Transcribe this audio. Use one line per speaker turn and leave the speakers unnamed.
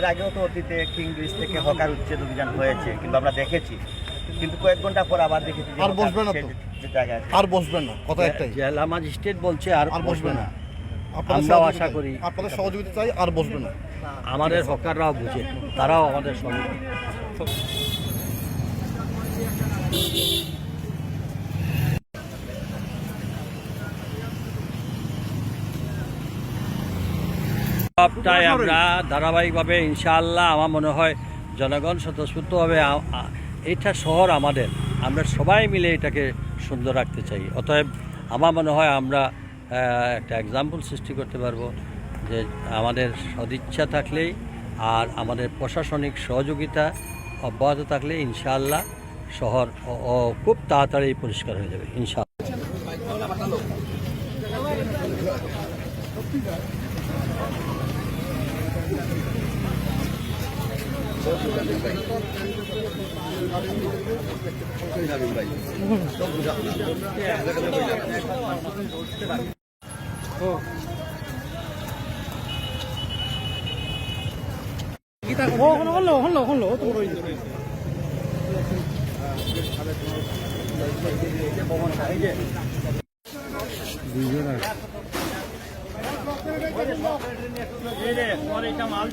এর আগেও তো অতীতে কিং ব্রিজ থেকে হকার উচ্ছেদ অভিযান হয়েছে, কিন্তু আমরা দেখেছি, কিন্তু কয়েক ঘন্টা পর আবার দেখেছি
আর বসবে না তো,
জায়গায়
আর বসবেন না, কথা একটাই,
জেলা ম্যাজিস্ট্রেট বলছে আর
বসবে না।
আমরাও আশা করি,
আপনাদের সহযোগিতা চাই, আর বসবে না।
আমাদের হকাররাও বুঝে, তারাও আমাদের সঙ্গে। সবটাই আমরা ধারাবাহিকভাবে ইনশাআল্লাহ, আমার মনে হয় জনগণ স্বতঃস্ফূর্তভাবে, এইটা শহর আমাদের, আমরা সবাই মিলে এটাকে সুন্দর রাখতে চাই। অতএব আমার মনে হয় আমরা একটা এক্সাম্পল সৃষ্টি করতে পারবো যে আমাদের সদিচ্ছা থাকলেই আর আমাদের প্রশাসনিক সহযোগিতা অব্যাহত থাকলে ইনশাআল্লাহ শহর খুব তাড়াতাড়ি পরিষ্কার হয়ে যাবে ইনশাআল্লাহ।
মাল